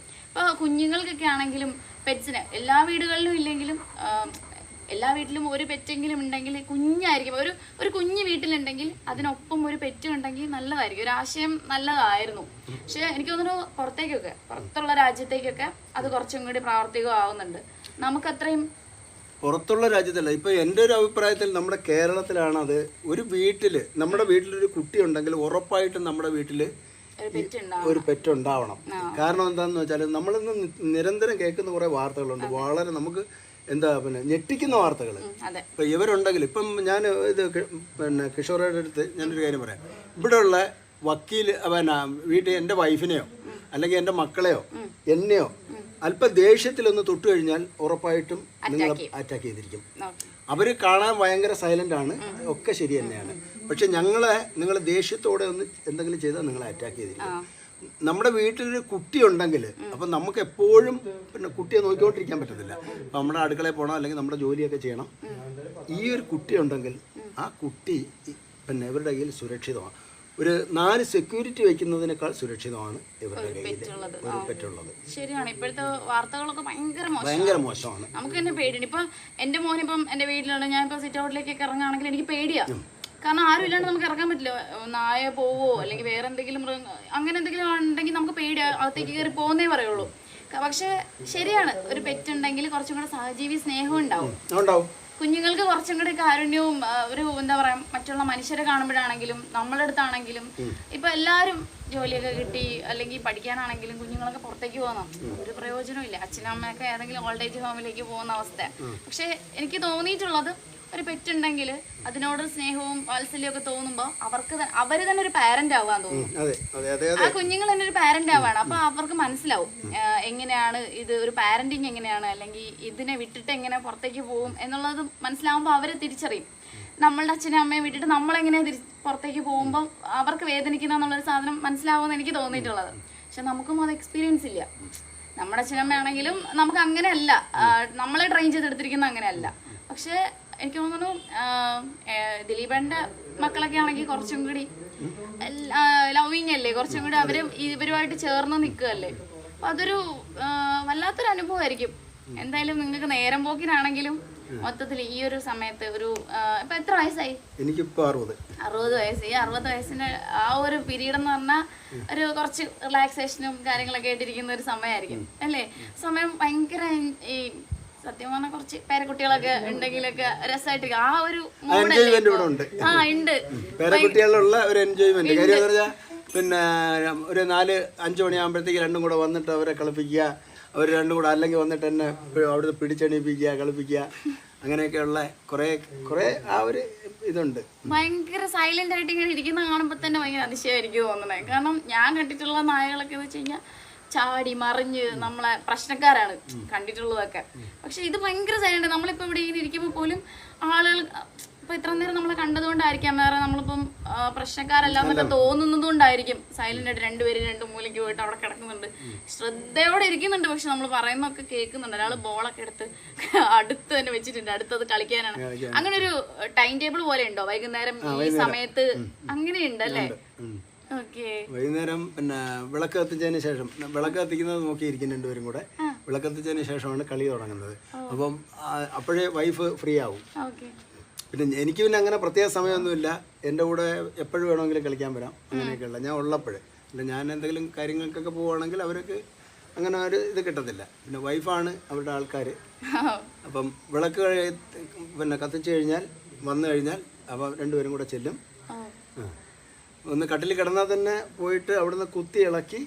ഇപ്പൊ കുഞ്ഞുങ്ങൾക്കൊക്കെ ആണെങ്കിലും പെറ്റ്സിന് എല്ലാ വീടുകളിലും ഇല്ലെങ്കിലും എല്ലാ വീട്ടിലും ഒരു പെറ്റെങ്കിലും ഉണ്ടെങ്കിൽ കുഞ്ഞായിരിക്കും. ഒരു കുഞ്ഞ് വീട്ടിലുണ്ടെങ്കിൽ അതിനൊപ്പം ഒരു പെറ്റ് ഉണ്ടെങ്കിൽ നല്ലതായിരിക്കും. ഒരു ആശയം നല്ലതായിരുന്നു. പക്ഷെ എനിക്ക് തോന്നുന്നു പുറത്തുള്ള രാജ്യത്തേക്കൊക്കെ അത് കുറച്ചും കൂടി പ്രാവർത്തികമാവുന്നുണ്ട്. നമുക്കത്രയും പുറത്തുള്ള രാജ്യത്തല്ല. ഇപ്പൊ എൻ്റെ ഒരു അഭിപ്രായത്തിൽ നമ്മുടെ കേരളത്തിലാണ് അത്. ഒരു വീട്ടില്, നമ്മുടെ വീട്ടിലൊരു കുട്ടി ഉണ്ടെങ്കിൽ ഉറപ്പായിട്ടും നമ്മുടെ വീട്ടില് ഒരു പെറ്റ് ഉണ്ടാവണം. കാരണം എന്താണെന്ന് വെച്ചാൽ നമ്മളിന്ന് നിരന്തരം കേൾക്കുന്ന കുറെ വാർത്തകളുണ്ട്, വളരെ നമുക്ക് എന്താ പിന്നെ ഞെട്ടിക്കുന്ന വാർത്തകൾ. ഇപ്പം ഇവരുണ്ടെങ്കിൽ ഇപ്പം ഞാൻ ഇത് പിന്നെ കിഷോറയുടെ അടുത്ത് ഞാനൊരു കാര്യം പറയാം. ഇവിടെയുള്ള വക്കീൽ പിന്നെ വീട്ടിൽ എൻ്റെ വൈഫിനെയോ അല്ലെങ്കിൽ എൻ്റെ മക്കളെയോ എന്നെയോ അല്പം ദേഷ്യത്തിലൊന്ന് തൊട്ട് കഴിഞ്ഞാൽ ഉറപ്പായിട്ടും നിങ്ങളെ അറ്റാക്ക് ചെയ്തിരിക്കും. അവർ കാണാൻ ഭയങ്കര സൈലൻ്റ് ആണ്, ഒക്കെ ശരി തന്നെയാണ്. പക്ഷെ നിങ്ങൾ ദേഷ്യത്തോടെ ഒന്ന് എന്തെങ്കിലും ചെയ്താൽ നിങ്ങളെ അറ്റാക്ക് ചെയ്തിരിക്കും. നമ്മുടെ വീട്ടിലൊരു കുട്ടി ഉണ്ടെങ്കിൽ അപ്പം നമുക്ക് എപ്പോഴും പിന്നെ കുട്ടിയെ നോക്കിക്കൊണ്ടിരിക്കാൻ പറ്റത്തില്ല. അപ്പം നമ്മുടെ അടുക്കളയിൽ പോകണം അല്ലെങ്കിൽ നമ്മുടെ ജോലിയൊക്കെ ചെയ്യണം. ഈ ഒരു കുട്ടി ഉണ്ടെങ്കിൽ ആ കുട്ടി പിന്നെ ഇവരുടെ കയ്യിൽ സുരക്ഷിതമാണ്. ഒരു 4 സെക്യൂരിറ്റി വെക്കുന്നതിനേക്കാൾ സുരക്ഷിതമാണ് ഇവരുടെ കയ്യിൽ ഒരു പെറ്റുള്ളത്. ശരിയാണ്. ഇപ്പോഴത്തെ വാർത്തകളൊക്കെ ഭയങ്കര മോശമാണ്. നമുക്ക് തന്നെ പേടിയാണ്. ഇപ്പം എൻ്റെ മോനിപ്പം എൻ്റെ വീട്ടിലുള്ള ഞാൻ ഇപ്പോൾ സിറ്റ് ഔട്ടിലേക്കൊക്കെ ഇറങ്ങുകയാണെങ്കിൽ എനിക്ക് പേടിയാണ്. കാരണം ആരും ഇല്ലാണ്ട് നമുക്ക് ഇറങ്ങാൻ പറ്റില്ല. നായ പോവോ അല്ലെങ്കിൽ വേറെ എന്തെങ്കിലും അങ്ങനെ എന്തെങ്കിലും ഉണ്ടെങ്കിൽ നമുക്ക് പേടി, അകത്തേക്ക് കയറി പോകുന്നേ പറയുള്ളൂ. പക്ഷെ ശരിയാണ്, ഒരു പെറ്റ് ഉണ്ടെങ്കിൽ കുറച്ചും കൂടെ സഹജീവി സ്നേഹം ഉണ്ടാവും. കുഞ്ഞുങ്ങൾക്ക് കുറച്ചും കൂടി കാരുണ്യവും ഒരു എന്താ പറയാ, മറ്റുള്ള മനുഷ്യരെ കാണുമ്പോഴാണെങ്കിലും നമ്മളുടെ അടുത്താണെങ്കിലും ഇപ്പൊ എല്ലാരും ജോലിയൊക്കെ കിട്ടി അല്ലെങ്കിൽ പഠിക്കാനാണെങ്കിലും കുഞ്ഞുങ്ങളൊക്കെ പുറത്തേക്ക് പോകുന്ന ഒരു പ്രയോജനവും ഇല്ല. അച്ഛനും അമ്മയൊക്കെ ഏതെങ്കിലും ഓൾഡ് ഏജ് ഹോമിലേക്ക് പോകുന്ന അവസ്ഥ. പക്ഷെ എനിക്ക് തോന്നിയിട്ടുള്ളത് ഒരു പെറ്റുണ്ടെങ്കിൽ അതിനോട് സ്നേഹവും വാത്സല്യവും ഒക്കെ തോന്നുമ്പോൾ അവര് തന്നെ ഒരു പാരന്റ് ആവാൻ തോന്നും. ആ കുഞ്ഞുങ്ങൾ തന്നെ ഒരു പാരന്റ് ആവാണ്. അപ്പൊ അവർക്ക് മനസ്സിലാവും എങ്ങനെയാണ് ഇത്, ഒരു പാരന്റിങ് എങ്ങനെയാണ്, അല്ലെങ്കിൽ ഇതിനെ വിട്ടിട്ട് എങ്ങനെ പുറത്തേക്ക് പോകും എന്നുള്ളത് മനസ്സിലാവുമ്പോൾ അവരെ തിരിച്ചറിയും. നമ്മളുടെ അച്ഛനും അമ്മയും വിട്ടിട്ട് നമ്മളെങ്ങനെ പുറത്തേക്ക് പോകുമ്പോൾ അവർക്ക് വേദനിക്കുന്ന എന്നുള്ളൊരു സാധനം മനസ്സിലാവുമെന്ന് എനിക്ക് തോന്നിയിട്ടുള്ളത്. പക്ഷെ നമുക്കും അത് എക്സ്പീരിയൻസ് ഇല്ല. നമ്മുടെ അച്ഛനമ്മയാണെങ്കിലും നമുക്ക് അങ്ങനെയല്ല, നമ്മളെ ട്രെയിൻ ചെയ്തെടുത്തിരിക്കുന്ന അങ്ങനെയല്ല. പക്ഷെ എനിക്ക് തോന്നുന്നു ദിലീപന്റെ മക്കളൊക്കെ ആണെങ്കിൽ കുറച്ചും കൂടി ലവിങ് അല്ലേ, കുറച്ചും കൂടി അവര് ഇവരുമായിട്ട് ചേർന്ന് നിൽക്കുകയല്ലേ. അപ്പൊ അതൊരു വല്ലാത്തൊരു അനുഭവമായിരിക്കും. എന്തായാലും നിങ്ങൾക്ക് നേരം പോക്കിനാണെങ്കിലും മൊത്തത്തിൽ ഈ ഒരു സമയത്ത് ഒരു ഇപ്പൊ എത്ര വയസ്സായി? എനിക്കിപ്പോ 60 വയസ്സ്. ഈ 60 വയസ്സിന്റെ ആ ഒരു പീരീഡ് എന്ന് പറഞ്ഞാൽ ഒരു കുറച്ച് റിലാക്സേഷനും കാര്യങ്ങളൊക്കെ ആയിട്ടിരിക്കുന്ന ഒരു സമയമായിരിക്കും അല്ലേ? സമയം ഭയങ്കര ഈ സത്യം പറഞ്ഞാൽ കുറച്ച് പേരക്കുട്ടികളൊക്കെ ഉണ്ടെങ്കിലൊക്കെ രസമായിട്ടിരിക്കും. ആ ഒരു ഉണ്ട്. ആ ഉണ്ട് പേരക്കുട്ടികളുള്ള ഒരു എൻജോയ്മെന്റ്. കാര്യം എന്ന് പറഞ്ഞാൽ പിന്നെ ഒരു 4-5 മണിയാകുമ്പോഴത്തേക്ക് രണ്ടും കൂടെ വന്നിട്ട് അവരെ കളിപ്പിക്കുക, അവർ രണ്ടും കൂടെ അല്ലെങ്കിൽ വന്നിട്ട് എന്നെ അവിടുന്ന് പിടിച്ചെണീപ്പിക്കുക, കളിപ്പിക്കുക, അങ്ങനെയൊക്കെയുള്ള കുറേ ആ ഒരു ഇതുണ്ട്. ഭയങ്കര സൈലന്റ് ആയിട്ട് ഇങ്ങനെ ഇരിക്കുന്ന കാണുമ്പോൾ തന്നെ ഭയങ്കര അതിശയമായിരിക്കും തോന്നുന്നത്. കാരണം ഞാൻ കണ്ടിട്ടുള്ള നായകളൊക്കെ എന്ന് വെച്ച് കഴിഞ്ഞാൽ ചാടി മറിഞ്ഞ് നമ്മളെ പ്രശ്നക്കാരാണ് കണ്ടിട്ടുള്ളതൊക്കെ. പക്ഷെ ഇത് ഭയങ്കര സൈലന്റ്. നമ്മളിപ്പോൾ ഇവിടെ ഇങ്ങനെ ഇരിക്കുമ്പോൾ പോലും ആളുകൾ ഇപ്പൊ ഇത്ര നേരം നമ്മളെ കണ്ടതുകൊണ്ടായിരിക്കാം, വേറെ നമ്മളിപ്പം പ്രശ്നക്കാരല്ല എന്നൊക്കെ തോന്നുന്നത് കൊണ്ടായിരിക്കും സൈലന്റ് ആയിട്ട് രണ്ടുപേരും രണ്ട് മൂലയ്ക്ക് പോയിട്ട് അവിടെ കിടക്കുന്നുണ്ട്, ശ്രദ്ധയോടെ ഇരിക്കുന്നുണ്ട്. പക്ഷെ നമ്മൾ പറയുന്നൊക്കെ കേൾക്കുന്നുണ്ട്. ഒരാൾ ബോളൊക്കെ എടുത്ത് അടുത്ത് തന്നെ വെച്ചിട്ടുണ്ട്, അടുത്തത് കളിക്കാനാണ്. അങ്ങനെ ഒരു ടൈം ടേബിൾ പോലെ ഉണ്ടോ വൈകുന്നേരം ഈ സമയത്ത്? അങ്ങനെയുണ്ടല്ലേ? വൈകുന്നേരം പിന്നെ വിളക്ക് കത്തിച്ചതിന് ശേഷം, വിളക്ക് കത്തിക്കുന്നത് നോക്കിയിരിക്കും രണ്ടുപേരും കൂടെ. വിളക്ക് കത്തിച്ചതിന് ശേഷമാണ് കളി തുടങ്ങുന്നത്. അപ്പം അപ്പോഴേ വൈഫ് ഫ്രീ ആവും. പിന്നെ എനിക്ക് പിന്നെ അങ്ങനെ പ്രത്യേക സമയമൊന്നുമില്ല. എൻ്റെ കൂടെ എപ്പോഴും വേണമെങ്കിലും കളിക്കാൻ വരാം, അങ്ങനെയൊക്കെയുള്ള ഞാൻ ഉള്ളപ്പോഴേ. അല്ല ഞാൻ എന്തെങ്കിലും കാര്യങ്ങൾക്കൊക്കെ പോവുകയാണെങ്കിൽ അവർക്ക് അങ്ങനെ ഒരു ഇത് കിട്ടത്തില്ല. പിന്നെ വൈഫാണ് അവരുടെ ആൾക്കാർ. അപ്പം വിളക്ക് പിന്നെ കത്തിച്ചു കഴിഞ്ഞാൽ വന്നു കഴിഞ്ഞാൽ അപ്പം രണ്ടുപേരും കൂടെ ചെല്ലും. ഒന്ന് കട്ടിൽ കിടന്നാൽ തന്നെ പോയിട്ട് അവിടുന്ന് കുത്തി ഇളക്കി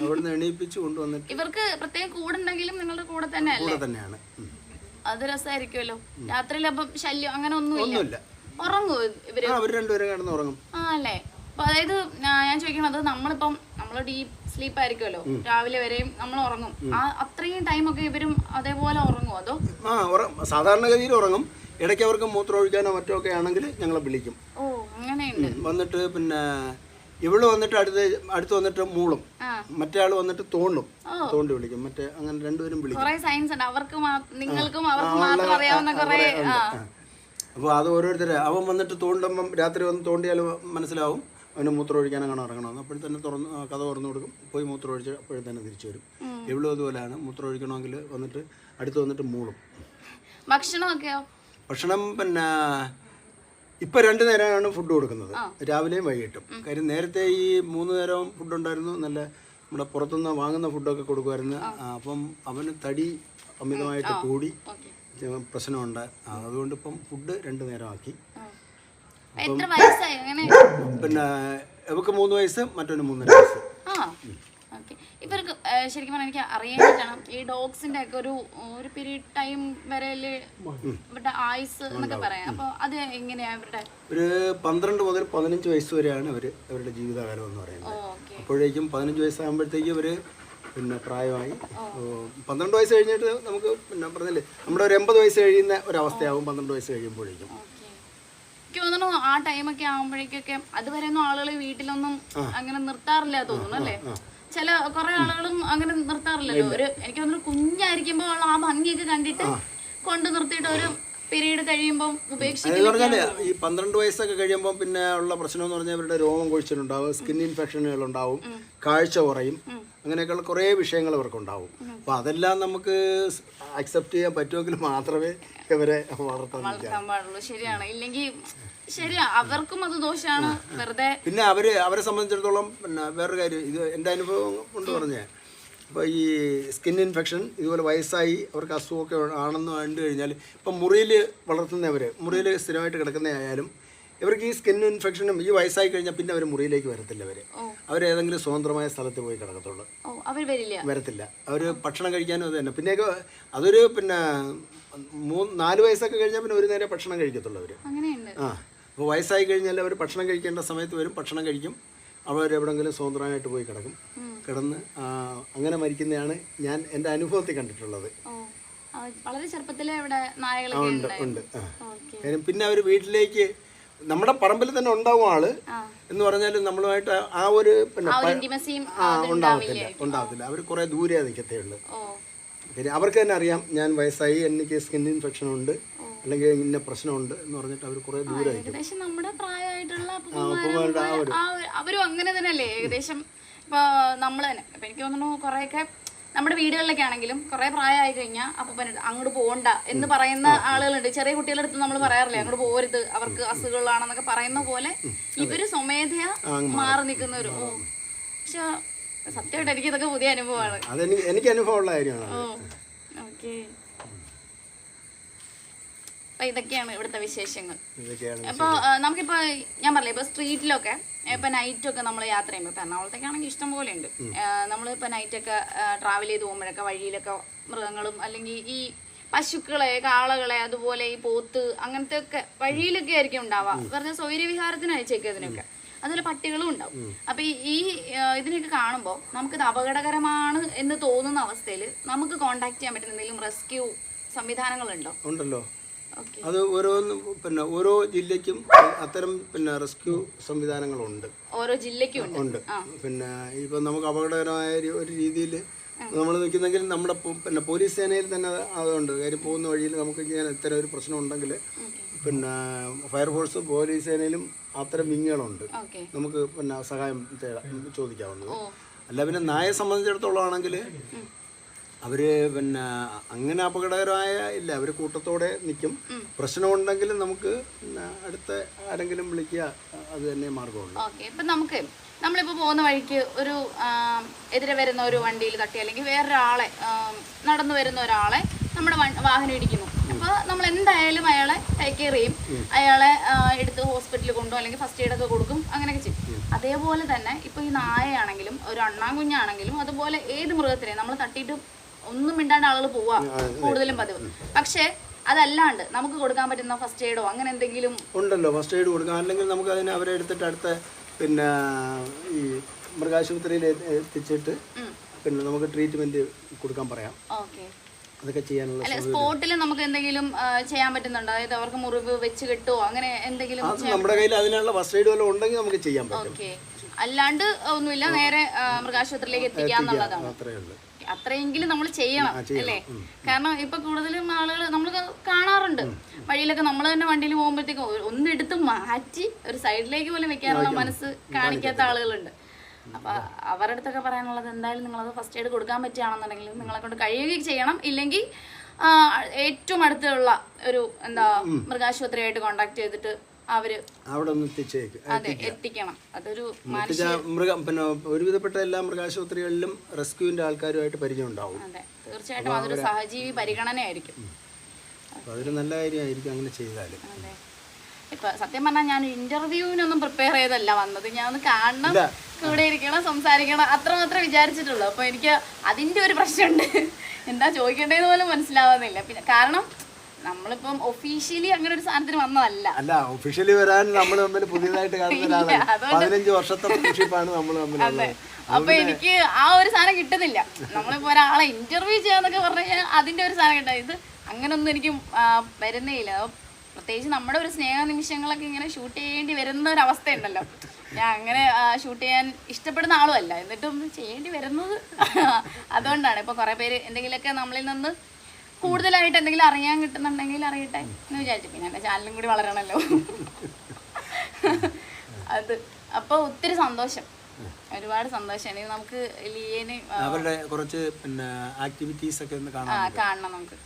അവിടുന്ന് എണീപ്പിച്ച് കൊണ്ടുവന്നിട്ട്. ഇവർക്ക് പ്രത്യേകം കൂടുണ്ടെങ്കിലും നിങ്ങളുടെ കൂടെ തന്നെയാണ്. അത് രസമായിരിക്കുമല്ലോ. രാത്രിയിൽ അപ്പം ശല്യം അങ്ങനെ ഒന്നുമില്ല. ഉറങ്ങുമോ ഇവര്? അവർ രണ്ടുപേരും കിടന്ന് ഉറങ്ങും. ആ അല്ലേ? അപ്പൊ അതായത് ഞാൻ ചോദിക്കണത്, നമ്മളിപ്പം നമ്മള് ഡീപ് സ്ലീപ്പ് ആയിരിക്കുമല്ലോ, രാവിലെ വരെയും നമ്മൾ ഉറങ്ങും. ആ അത്രയും ടൈമൊക്കെ ഇവരും അതേപോലെ ഉറങ്ങുമോ? അതോ സാധാരണഗതിയിൽ ഉറങ്ങും. ഇടയ്ക്ക് അവർക്ക് മൂത്രം ഒഴിക്കാനോ മറ്റോ ഒക്കെ ആണെങ്കിൽ ഞങ്ങളെ വിളിക്കും. ഓ അങ്ങനെയുണ്ട്. വന്നിട്ട് പിന്നെ ഇവള് വന്നിട്ട് അടുത്ത് വന്നിട്ട് മൂളും, മറ്റേ ആള് വന്നിട്ട് തോണ്ടി വിളിക്കും. മറ്റേ അങ്ങനെ രണ്ടുപേരും വിളിക്കും. അപ്പോൾ അത് ഓരോരുത്തരെ അവൻ വന്നിട്ട് തോണ്ടുമ്പം രാത്രി വന്ന് തോണ്ടിയാൽ മനസ്സിലാവും അവന് മൂത്രം ഒഴിക്കാനങ്ങനെ ഇറങ്ങണമെന്ന്. അപ്പോഴും തന്നെ കഥ തുറന്നു കൊടുക്കും, പോയി മൂത്രം ഒഴിച്ച് അപ്പോഴും തന്നെ തിരിച്ചു വരും. എവളും അതുപോലെയാണ്. മൂത്രം ഒഴിക്കണമെങ്കിൽ വന്നിട്ട് അടുത്ത് വന്നിട്ട് മൂളും. ഭക്ഷണം പിന്നെ ഇപ്പം 2 നേരമാണ് ഫുഡ് കൊടുക്കുന്നത്, രാവിലെയും വൈകിട്ടും. കാര്യം നേരത്തെ ഈ 3 നേരവും ഫുഡ് ഉണ്ടായിരുന്നു. നല്ല നമ്മുടെ പുറത്തുനിന്ന് വാങ്ങുന്ന ഫുഡൊക്കെ കൊടുക്കുമായിരുന്നു. അപ്പം അവന് തടി അമിതമായിട്ട് കൂടി പ്രശ്നമുണ്ട്. അതുകൊണ്ട് ഇപ്പം ഫുഡ് 2 നേരമാക്കി. പിന്നെ ഇവക്ക് 3 വയസ്സ്, മറ്റൊന്ന് 3.5 വയസ്സ്. ഇവർക്ക് ശരിക്കും പറഞ്ഞാൽ എനിക്ക് അറിയാനായിട്ടാണ്, ഈ ഡോഗ്സിന്റെ ഒക്കെ ഒരു പീരീഡ് ടൈം വരെ ഇവരുടെ ആയുസ് എന്നൊക്കെ പറയാം. അപ്പൊ അത് എങ്ങനെയാ ഇവരുടെ? ഒരു 12 മുതൽ 15 വയസ്സ് വരെയാണ് അവരുടെ ജീവിതകാലം എന്ന് പറയുന്നത്. അപ്പോഴേക്കും 15 വയസ്സാകുമ്പോഴത്തേക്കും ഇവര് പിന്നെ പ്രായമായി. 12 വയസ്സ് കഴിഞ്ഞിട്ട് നമുക്ക് പിന്നെ പറഞ്ഞില്ലേ, നമ്മുടെ ഒരു 80 വയസ്സ് കഴിയുന്ന ഒരവസ്ഥയാവും 12 വയസ്സ് കഴിയുമ്പോഴേക്കും. എനിക്ക് തോന്നുന്നു ആ ടൈമൊക്കെ ആകുമ്പോഴേക്കൊക്കെ അതുവരെയൊന്നും ആളുകൾ വീട്ടിലൊന്നും അങ്ങനെ നിർത്താറില്ല തോന്നുന്നു അല്ലേ? ചില കുറെ ആളുകളും അങ്ങനെ നിർത്താറില്ലല്ലോ. എനിക്ക് തോന്നുന്നു കുഞ്ഞായിരിക്കുമ്പോ ആ ഭംഗിയൊക്കെ കണ്ടിട്ട് കൊണ്ട് നിർത്തിയിട്ട് ഒരു പീരീഡ് കഴിയുമ്പോൾ ഉപേക്ഷിക്കും. ഈ 12 വയസ്സൊക്കെ കഴിയുമ്പോൾ പിന്നെ ഉള്ള പ്രശ്നം എന്ന് പറഞ്ഞാൽ അവരുടെ രോമം കൊഴിച്ചിലുണ്ടാവും, സ്കിൻ ഇൻഫെക്ഷനുകൾ ഉണ്ടാവും, കാഴ്ച കുറയും, അങ്ങനെയൊക്കെയുള്ള കുറേ വിഷയങ്ങൾ ഇവർക്കുണ്ടാവും. അപ്പോൾ അതെല്ലാം നമുക്ക് അക്സെപ്റ്റ് ചെയ്യാൻ പറ്റുമെങ്കിൽ മാത്രമേ ഇവരെ വളർത്താൻ പാടുള്ളൂ. ശരിയാണ്, ഇല്ലെങ്കിൽ ശരിയാ അവർക്കും അത് ദോഷമാണ് വെറുതെ. പിന്നെ അവരെ സംബന്ധിച്ചിടത്തോളം പിന്നെ വേറൊരു കാര്യം, ഇത് എൻ്റെ അനുഭവം കൊണ്ട് പറഞ്ഞേ, അപ്പോൾ ഈ സ്കിൻ ഇൻഫെക്ഷൻ ഇതുപോലെ വയസ്സായി അവർക്ക് അസുഖമൊക്കെ ആണെന്ന് കണ്ടു കഴിഞ്ഞാൽ, ഇപ്പം മുറിയിൽ വളർത്തുന്നവർ, മുറിയിൽ സ്ഥിരമായിട്ട് കിടക്കുന്നതായാലും ഇവർക്ക് ഈ സ്കിൻ ഇൻഫെക്ഷനും ഈ വയസ്സായി കഴിഞ്ഞാൽ പിന്നെ അവർ മുറിയിലേക്ക് വരത്തില്ല. അവരേതെങ്കിലും സ്വതന്ത്രമായ സ്ഥലത്ത് പോയി കിടക്കത്തുള്ളൂ, വരത്തില്ല. അവർ ഭക്ഷണം കഴിക്കാനും അത് തന്നെ. പിന്നെ അതൊരു പിന്നെ 4 വയസ്സൊക്കെ കഴിഞ്ഞാൽ പിന്നെ ഒരു നേരം ഭക്ഷണം കഴിക്കത്തുള്ളൂ അവർ. അപ്പോൾ വയസ്സായി കഴിഞ്ഞാൽ അവർ ഭക്ഷണം കഴിക്കേണ്ട സമയത്ത് വരും, ഭക്ഷണം കഴിക്കും, അവരെവിടെങ്കിലും സ്വതന്ത്രമായിട്ട് പോയി കിടക്കും. കിടന്ന് അങ്ങനെ മരിക്കുന്നതാണ് ഞാൻ എൻ്റെ അനുഭവത്തിൽ കണ്ടിട്ടുള്ളത്. വളരെ ചെറുപ്പത്തിലേ ഇവിടെ ഉണ്ട്. കാര്യം പിന്നെ അവർ വീട്ടിലേക്ക്, നമ്മുടെ പറമ്പിൽ തന്നെ ഉണ്ടാവും ആള് എന്ന് പറഞ്ഞാലും നമ്മളുമായിട്ട് ആ ഒരു പിന്നെ ഉണ്ടാവത്തില്ല. അവർ കുറെ ദൂരെ നിൽക്കത്തേ ഉള്ളൂ. അവർക്ക് തന്നെ അറിയാം ഞാൻ വയസ്സായി, എനിക്ക് സ്കിൻ ഇൻഫെക്ഷൻ ഉണ്ട്, അല്ലെങ്കിൽ ഇന്ന പ്രശ്നമുണ്ട് എന്ന് പറഞ്ഞിട്ട് അവർ കുറെ ദൂരെ ഏകദേശം നമ്മുടെ പ്രായമായിട്ടുള്ള അവരും അങ്ങനെ തന്നെയല്ലേ ഏകദേശം. ഇപ്പൊ നമ്മള് തന്നെ ഇപ്പൊ എനിക്ക് തോന്നുന്നു കുറെയൊക്കെ നമ്മുടെ വീടുകളിലൊക്കെ ആണെങ്കിലും കുറെ പ്രായമായി കഴിഞ്ഞാൽ അപ്പൂപ്പൻ അങ്ങോട്ട് പോകണ്ട എന്ന് പറയുന്ന ആളുകളുണ്ട്. ചെറിയ കുട്ടികളുടെ അടുത്ത് നമ്മൾ പറയാറില്ലേ അങ്ങോട്ട് പോകരുത് അവർക്ക് അസുഖങ്ങളാണെന്നൊക്കെ പറയുന്ന പോലെ ഇവര് സ്വമേധയാ മാറി നിൽക്കുന്നവര്. പക്ഷെ സത്യമായിട്ട് എനിക്ക് ഇതൊക്കെ പുതിയ അനുഭവമാണ്. എനിക്ക് അനുഭവമുള്ള കാര്യമാണ്. ഓക്കെ, അപ്പൊ ഇതൊക്കെയാണ് ഇവിടുത്തെ വിശേഷങ്ങൾ. അപ്പൊ നമുക്കിപ്പോ ഞാൻ പറഞ്ഞില്ലേ ഇപ്പൊ സ്ട്രീറ്റിലൊക്കെ ഇപ്പൊ നൈറ്റൊക്കെ നമ്മൾ യാത്ര ചെയ്യുമ്പോൾ ഇപ്പൊ എറണാകുളത്തൊക്കെ ആണെങ്കിൽ ഇഷ്ടം പോലെ ഉണ്ട്. നമ്മളിപ്പോ നൈറ്റൊക്കെ ട്രാവൽ ചെയ്ത് പോകുമ്പോഴൊക്കെ വഴിയിലൊക്കെ മൃഗങ്ങളും അല്ലെങ്കിൽ ഈ പശുക്കളെ കാളകളെ അതുപോലെ ഈ പോത്ത് അങ്ങനത്തെ ഒക്കെ വഴിയിലൊക്കെ ആയിരിക്കും ഉണ്ടാവുക. വെറുതെ സൗകര്യവിഹാരത്തിന് അയച്ചേക്കും ഇതിനൊക്കെ. അതുപോലെ പട്ടികളും ഉണ്ടാവും. അപ്പൊ ഈ ഇതിനൊക്കെ കാണുമ്പോൾ നമുക്കിത് അപകടകരമാണ് എന്ന് തോന്നുന്ന അവസ്ഥയിൽ നമുക്ക് കോണ്ടാക്ട് ചെയ്യാൻ പറ്റുന്ന എന്തെങ്കിലും റെസ്ക്യൂ സംവിധാനങ്ങളുണ്ടോ? ഉണ്ടല്ലോ. അത് പിന്നെ ഓരോ ജില്ലയ്ക്കും അത്തരം പിന്നെ റെസ്ക്യൂ സംവിധാനങ്ങളുണ്ട്. ഓരോ ജില്ലയ്ക്കും ഉണ്ട്. പിന്നെ ഇപ്പൊ നമുക്ക് അപകടകരമായ ഒരു രീതിയിൽ നമ്മൾ നിൽക്കുന്നെങ്കിൽ നമ്മുടെ പിന്നെ പോലീസ് സേനയിൽ തന്നെ അതുണ്ട്. കാര്യം പോകുന്ന വഴിയിൽ നമുക്ക് ഇങ്ങനെ ഇത്തരം ഒരു പ്രശ്നം ഉണ്ടെങ്കിൽ പിന്നെ ഫയർഫോഴ്സും പോലീസ് സേനയിലും അത്തരം വിങ്ങുകളുണ്ട്. നമുക്ക് പിന്നെ സഹായം ചോദിക്കാവുന്നത്. അല്ല പിന്നെ നായയെ സംബന്ധിച്ചിടത്തോളം ആണെങ്കിൽ അവർ പിന്നെ അങ്ങനെ അപകടകരമായ ഇല്ല, അവർ കൂട്ടത്തോടെ നിൽക്കും. പ്രശ്നമുണ്ടെങ്കിൽ നമുക്ക് പിന്നെ അടുത്ത ആരെങ്കിലും വിളിക്കുക, അത് തന്നെ മാർഗമുണ്ട്. ഓക്കെ, ഇപ്പം നമുക്ക് നമ്മളിപ്പോൾ പോകുന്ന വഴിക്ക് ഒരു എതിരെ വരുന്ന ഒരു വണ്ടിയിൽ തട്ടി അല്ലെങ്കിൽ വേറൊരാളെ നടന്നു വരുന്ന ഒരാളെ നമ്മുടെ വാഹനം ഇടിക്കുന്നു. അപ്പോൾ നമ്മൾ എന്തായാലും അയാളെ ടേക്ക് കെയർ ചെയ്യും, അയാളെ എടുത്ത് ഹോസ്പിറ്റലിൽ കൊണ്ടുപോകും അല്ലെങ്കിൽ ഫസ്റ്റ് എയ്ഡ് ഒക്കെ കൊടുക്കും, അങ്ങനെയൊക്കെ ചെയ്യും. അതേപോലെ തന്നെ ഇപ്പോൾ ഈ നായയാണെങ്കിലും ഒരു അണ്ണാൻകുഞ്ഞാണെങ്കിലും അതുപോലെ ഏത് മൃഗത്തിനെയും നമ്മൾ തട്ടിയിട്ട് ഒന്നും മിണ്ടാണ്ട് ആളുകൾ പോവാ കൂടുതലും പതിവ്. പക്ഷേ അതല്ലാണ്ട് നമുക്ക് കൊടുക്കാൻ പറ്റുന്ന ഫസ്റ്റ് എയ്ഡോ അങ്ങനെ എന്തെങ്കിലും ഉണ്ടല്ലോ. ഫസ്റ്റ് എയ്ഡ് കൊടുക്കാം, അല്ലെങ്കിൽ നമുക്ക് അതിനെ അവരെ എടുത്തിട്ട് അടുത്ത പിന്നെ ഈ മൃഗാശുപത്രിയിൽ എത്തിച്ചിട്ട് പിന്നെ നമുക്ക് ട്രീറ്റ്മെന്റ് കൊടുക്കാൻ പറയാം. അതൊക്കെ ചെയ്യാനുള്ള സ്പോട്ടിൽ നമുക്ക് എന്തെങ്കിലും ചെയ്യാൻ പറ്റുന്നുണ്ടോ? അതായത് അവർക്ക് മുറിവ് വെച്ച് കെട്ടോ അങ്ങനെ എന്തെങ്കിലും നമ്മുടെ കയ്യിൽ അതിനുള്ള ഫസ്റ്റ് എയ്ഡ് വല്ലതും ഉണ്ടെങ്കിൽ നമുക്ക് ചെയ്യാൻ പറ്റും. അല്ലാണ്ട് ഒന്നുമില്ല, നേരെ മൃഗാശുപത്രിയിലേക്ക് എത്തിക്കാന്നുള്ളതാണ്. അത്രയെങ്കിലും നമ്മൾ ചെയ്യണം അല്ലേ? കാരണം ഇപ്പൊ കൂടുതലും ആളുകൾ നമ്മൾ കാണാറുണ്ട് വഴിയിലൊക്കെ നമ്മൾ തന്നെ വണ്ടിയിൽ പോകുമ്പോഴത്തേക്കും ഒന്നെടുത്ത് മാറ്റി ഒരു സൈഡിലേക്ക് പോലും വെക്കാനുള്ള മനസ്സ് കാണിക്കാത്ത ആളുകളുണ്ട്. അപ്പൊ അവരുടെ അടുത്തൊക്കെ പറയാനുള്ളത് എന്തായാലും നിങ്ങളത് ഫസ്റ്റ് എയ്ഡ് കൊടുക്കാൻ പറ്റുകയാണെന്നുണ്ടെങ്കിൽ നിങ്ങളെ കൊണ്ട് കഴിയുകയും ചെയ്യണം. ഇല്ലെങ്കിൽ ഏറ്റവും അടുത്തുള്ള ഒരു മൃഗാശുപത്രിയായിട്ട് കോണ്ടാക്ട് ചെയ്തിട്ട് അവര് അവിടെ എത്തിക്കണം. അതൊരു പിന്നെ ഒരുവിധപ്പെട്ട എല്ലാ മൃഗാശുപത്രികളിലും റെസ്ക്യൂവിന്റെ ആൾക്കാരുമായിട്ട് പരിചയം ഉണ്ടാവും. അതെ, തീർച്ചയായിട്ടും അതൊരു സഹജീവി പരിഗണനയായിരിക്കും. അതൊരു നല്ല കാര്യമായിരിക്കും അങ്ങനെ ചെയ്താൽ. അതെ, ഇപ്പൊ സത്യം പറഞ്ഞാൽ ഞാൻ ഇന്റർവ്യൂവിനൊന്നും പ്രിപ്പയർ ചെയ്തല്ല വന്നത്. ഞാൻ ഒന്ന് കാണണം, കൂടെ ഇരിക്കണം, സംസാരിക്കണം, അത്രമാത്രം വിചാരിച്ചിട്ടുള്ളൂ. അപ്പൊ എനിക്ക് അതിന്റെ ഒരു പ്രശ്നമുണ്ട്, എന്താ ചോദിക്കേണ്ടതെന്ന് പോലും മനസ്സിലാവുന്നില്ല. പിന്നെ കാരണം നമ്മളിപ്പം ഒഫീഷ്യലി അങ്ങനെ ഒരു സാധനത്തിന് വന്നതല്ല. അല്ല, ഒഫീഷ്യലി വരാൻ നമ്മൾ തമ്മിൽ പുതിയതായിട്ട് കാണുന്ന 15 വർഷത്തെ ഫ്രണ്ട്ഷിപ്പാണ് നമ്മൾ തമ്മിൽ. അപ്പൊ എനിക്ക് ആ ഒരു സാധനം കിട്ടുന്നില്ല. നമ്മളിപ്പോ ഒരാളെ ഇന്റർവ്യൂ ചെയ്യാന്നൊക്കെ പറഞ്ഞു കഴിഞ്ഞാൽ അതിന്റെ ഒരു സാധനം കിട്ടാം. ഇത് അങ്ങനൊന്നും എനിക്ക് വരുന്നേ ഇല്ല. പ്രത്യേകിച്ച് നമ്മുടെ ഒരു സ്നേഹ നിമിഷങ്ങളൊക്കെ ഇങ്ങനെ ഷൂട്ട് ചെയ്യേണ്ടി വരുന്ന ഒരു അവസ്ഥ ഉണ്ടല്ലോ. ഞാൻ അങ്ങനെ ഷൂട്ട് ചെയ്യാൻ ഇഷ്ടപ്പെടുന്ന ആളുമല്ല, എന്നിട്ടും ചെയ്യേണ്ടി വരുന്നത് അതുകൊണ്ടാണ്. ഇപ്പൊ കുറെ പേര് എന്തെങ്കിലുമൊക്കെ നമ്മളിൽ നിന്ന് കൂടുതലായിട്ട് എന്തെങ്കിലും അറിയാൻ കിട്ടുന്നുണ്ടെങ്കിൽ അറിയട്ടെ എന്ന് വിചാരിച്ചു. പിന്നെ എൻ്റെ ചാനലും കൂടി വളരണമല്ലോ. അത് അപ്പോൾ ഒത്തിരി സന്തോഷം, ഒരുപാട് സന്തോഷം. ഇനി നമുക്ക് ലിയന് അവരുടെ കുറച്ച് പിന്നെ ആക്ടിവിറ്റീസ് ഒക്കെ ഒന്ന് കാണണം നമുക്ക്.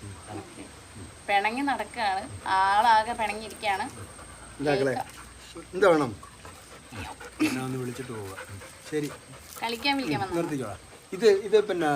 പിണങ്ങി നടക്കുകയാണ്, ആളാകെ പിണങ്ങിയിരിക്കുകയാണ്. എന്താ വേണം വിളിച്ചിട്ട് പോവുക. ശരി, കളിക്കാൻ വിളിക്കാൻ നിർത്തിക്കോളാം. ഇത് പിന്നെ